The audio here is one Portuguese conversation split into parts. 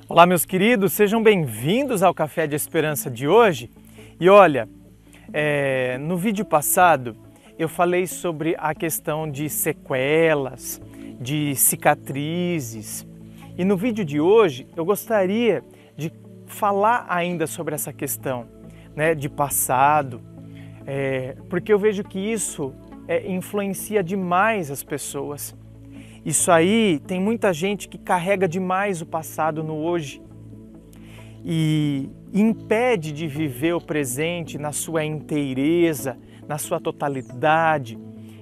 Olá, meus queridos, sejam bem-vindos ao Café de Esperança de hoje. E olha, no vídeo passado eu falei sobre a questão de sequelas, de cicatrizes. E no vídeo de hoje eu gostaria de falar ainda sobre essa questão, né, de passado, porque eu vejo que isso influencia demais as pessoas. Isso aí, tem muita gente que carrega demais o passado no hoje e impede de viver o presente na sua inteireza, na sua totalidade,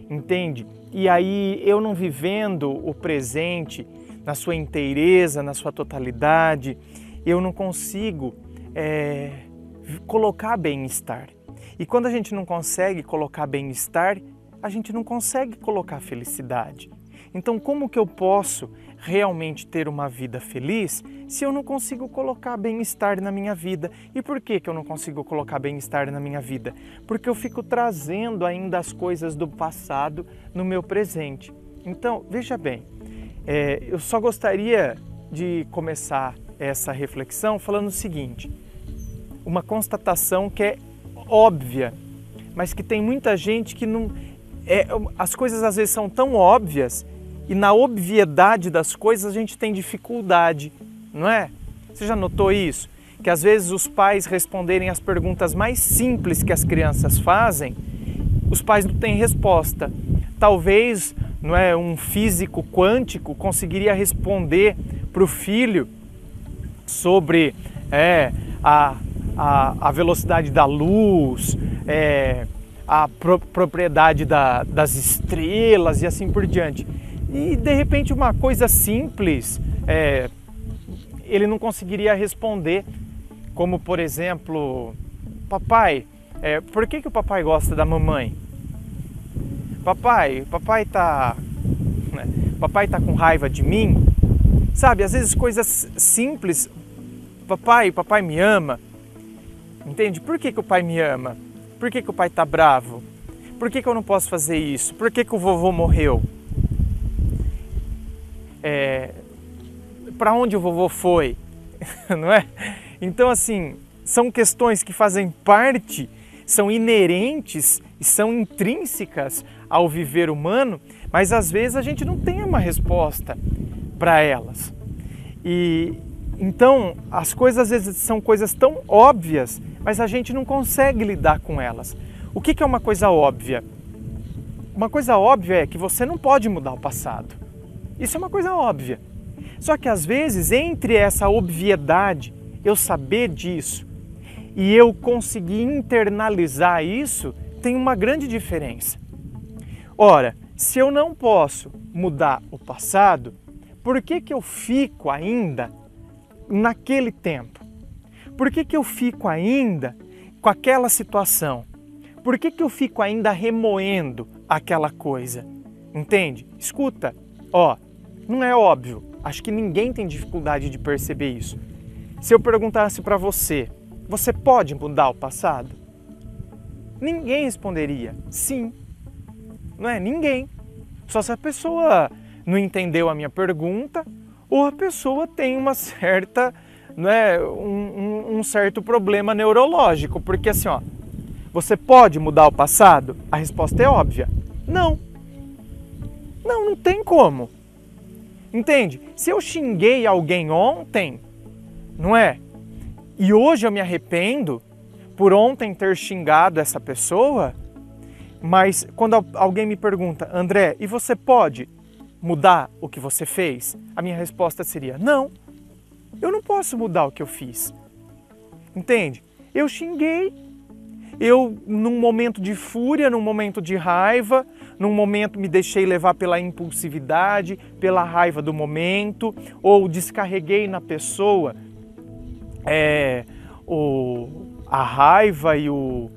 entende? E aí, eu não vivendo o presente na sua inteireza, na sua totalidade, eu não consigo colocar bem-estar. E quando a gente não consegue colocar bem-estar, a gente não consegue colocar felicidade. Então, como que eu posso realmente ter uma vida feliz se eu não consigo colocar bem-estar na minha vida? E por que eu não consigo colocar bem-estar na minha vida? Porque eu fico trazendo ainda as coisas do passado no meu presente. Então, veja bem, eu só gostaria de começar essa reflexão falando o seguinte: uma constatação que é óbvia, mas que tem muita gente que não... as coisas às vezes são tão óbvias e na obviedade das coisas a gente tem dificuldade, não é? Você já notou isso? Que às vezes os pais responderem as perguntas mais simples que as crianças fazem, os pais não têm resposta. Talvez, não é, um físico quântico conseguiria responder para o filho sobre a velocidade da luz, a propriedade das estrelas e assim por diante. E de repente uma coisa simples ele não conseguiria responder, como por exemplo, papai, por que o papai gosta da mamãe? Papai tá com raiva de mim? Sabe, às vezes coisas simples, papai me ama, entende? Por que o pai me ama? Por que o pai tá bravo? Por que eu não posso fazer isso? Por que o vovô morreu? Para onde o vovô foi? Não é? Então, assim, são questões que fazem parte, são inerentes e são intrínsecas ao viver humano, mas às vezes a gente não tem uma resposta para elas. E então, as coisas às vezes são coisas tão óbvias, mas a gente não consegue lidar com elas. O que é uma coisa óbvia? Uma coisa óbvia é que você não pode mudar o passado. Isso é uma coisa óbvia. Só que às vezes, entre essa obviedade, eu saber disso e eu conseguir internalizar isso, tem uma grande diferença. Ora, se eu não posso mudar o passado, por que eu fico ainda naquele tempo? Por que eu fico ainda com aquela situação? Por que eu fico ainda remoendo aquela coisa? Entende? Escuta, não é óbvio. Acho que ninguém tem dificuldade de perceber isso. Se eu perguntasse para você, você pode mudar o passado? Ninguém responderia sim. Não é? Ninguém. Só se a pessoa não entendeu a minha pergunta ou a pessoa tem uma certa, um certo problema neurológico. Porque assim, você pode mudar o passado? A resposta é óbvia. Não. Não tem como. Entende? Se eu xinguei alguém ontem, não é? E hoje eu me arrependo por ontem ter xingado essa pessoa, mas quando alguém me pergunta, André, e você pode mudar o que você fez? A minha resposta seria, não, eu não posso mudar o que eu fiz. Entende? Eu xinguei, num momento de fúria, num momento de raiva, num momento me deixei levar pela impulsividade, pela raiva do momento, ou descarreguei na pessoa a raiva e o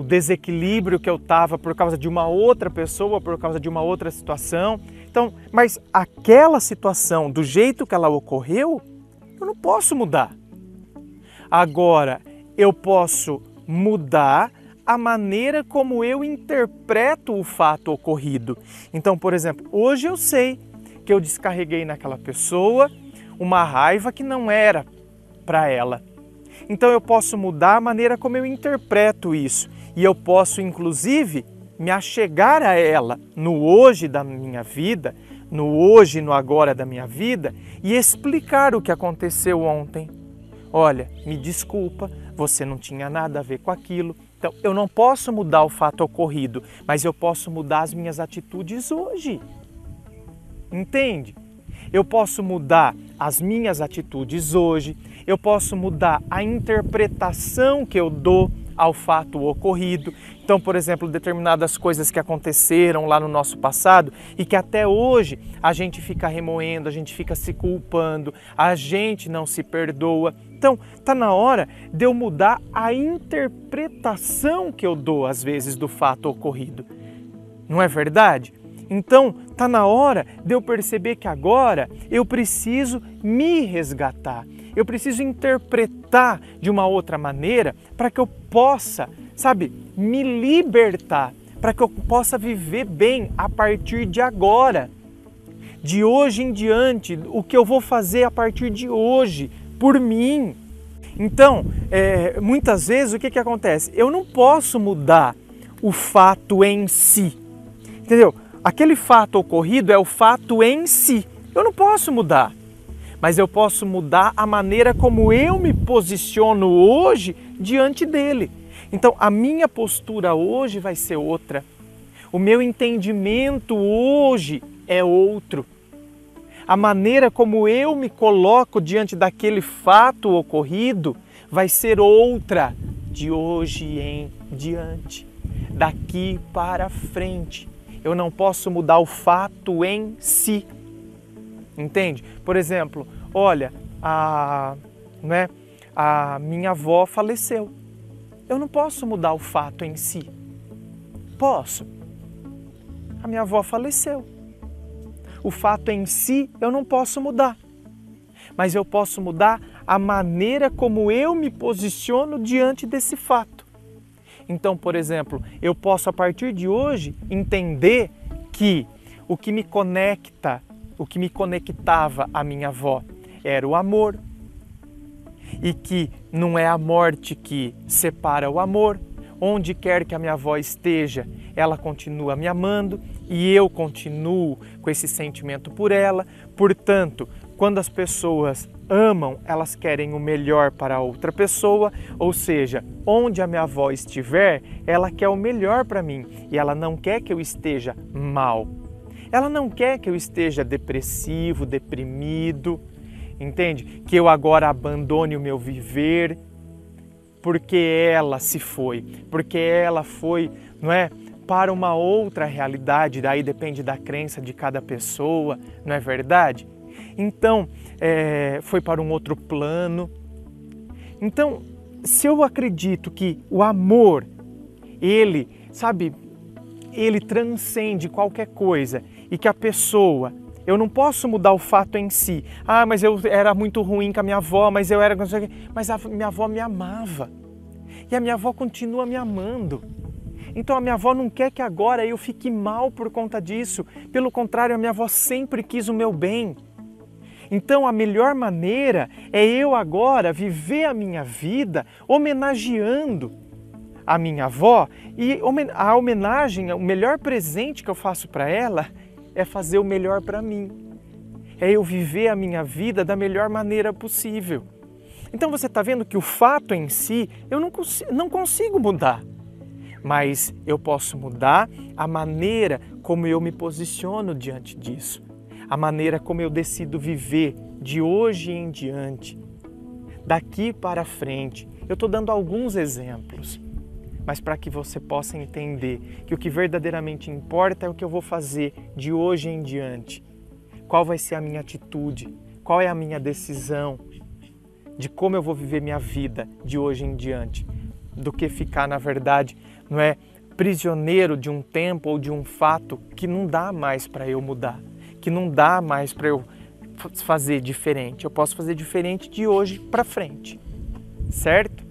desequilíbrio que eu estava por causa de uma outra pessoa, por causa de uma outra situação. Então, mas aquela situação, do jeito que ela ocorreu, eu não posso mudar. Agora, eu posso mudar a maneira como eu interpreto o fato ocorrido. Então, por exemplo, hoje eu sei que eu descarreguei naquela pessoa uma raiva que não era para ela. Então eu posso mudar a maneira como eu interpreto isso e eu posso, inclusive, me achegar a ela no hoje da minha vida, no hoje e no agora da minha vida e explicar o que aconteceu ontem. Olha, me desculpa, você não tinha nada a ver com aquilo. Então, eu não posso mudar o fato ocorrido, mas eu posso mudar as minhas atitudes hoje. Entende? Eu posso mudar as minhas atitudes hoje, eu posso mudar a interpretação que eu dou ao fato ocorrido. Então, por exemplo, determinadas coisas que aconteceram lá no nosso passado e que até hoje a gente fica remoendo, a gente fica se culpando, a gente não se perdoa. Então, está na hora de eu mudar a interpretação que eu dou, às vezes, do fato ocorrido. Não é verdade? Então, está na hora de eu perceber que agora eu preciso me resgatar. Eu preciso interpretar de uma outra maneira para que eu possa, me libertar, para que eu possa viver bem a partir de agora. De hoje em diante, o que eu vou fazer a partir de hoje, por mim. Então, muitas vezes o que acontece? Eu não posso mudar o fato em si, entendeu? Aquele fato ocorrido é o fato em si. Eu não posso mudar, mas eu posso mudar a maneira como eu me posiciono hoje diante dele. Então, a minha postura hoje vai ser outra. O meu entendimento hoje é outro. A maneira como eu me coloco diante daquele fato ocorrido vai ser outra de hoje em diante, daqui para frente. Eu não posso mudar o fato em si, entende? Por exemplo, olha, a minha avó faleceu. Eu não posso mudar o fato em si. Posso. A minha avó faleceu. O fato em si eu não posso mudar, mas eu posso mudar a maneira como eu me posiciono diante desse fato. Então, por exemplo, eu posso a partir de hoje entender que o que me conecta, o que me conectava à minha avó era o amor e que não é a morte que separa o amor. Onde quer que a minha avó esteja, ela continua me amando e eu continuo com esse sentimento por ela. Portanto, quando as pessoas amam, elas querem o melhor para a outra pessoa, ou seja, onde a minha avó estiver, ela quer o melhor para mim e ela não quer que eu esteja mal. Ela não quer que eu esteja depressivo, deprimido, entende? Que eu agora abandone o meu viver, porque ela se foi, porque ela foi, para uma outra realidade, daí depende da crença de cada pessoa, não é verdade? Então, foi para um outro plano. Então, se eu acredito que o amor, ele transcende qualquer coisa e que a pessoa, eu não posso mudar o fato em si. Ah, mas eu era muito ruim com a minha avó, mas a minha avó me amava. E a minha avó continua me amando. Então a minha avó não quer que agora eu fique mal por conta disso. Pelo contrário, a minha avó sempre quis o meu bem. Então a melhor maneira é eu agora viver a minha vida homenageando a minha avó. E a homenagem, o melhor presente que eu faço para ela é fazer o melhor para mim. É eu viver a minha vida da melhor maneira possível. Então você está vendo que o fato em si eu não consigo mudar. Mas eu posso mudar a maneira como eu me posiciono diante disso. A maneira como eu decido viver de hoje em diante, daqui para frente. Eu estou dando alguns exemplos, mas para que você possa entender que o que verdadeiramente importa é o que eu vou fazer de hoje em diante. Qual vai ser a minha atitude? Qual é a minha decisão de como eu vou viver minha vida de hoje em diante? Do que ficar, na verdade, prisioneiro de um tempo ou de um fato que não dá mais para eu mudar, que não dá mais para eu fazer diferente. Eu posso fazer diferente de hoje para frente, certo?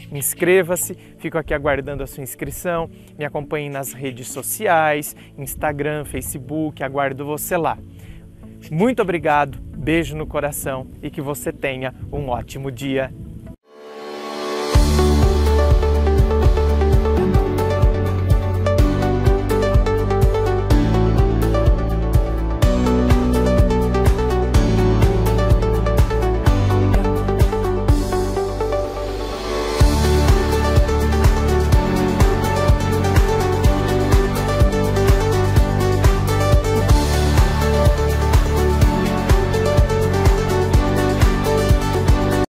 Inscreva-se, fico aqui aguardando a sua inscrição, me acompanhe nas redes sociais, Instagram, Facebook, aguardo você lá. Muito obrigado, beijo no coração e que você tenha um ótimo dia.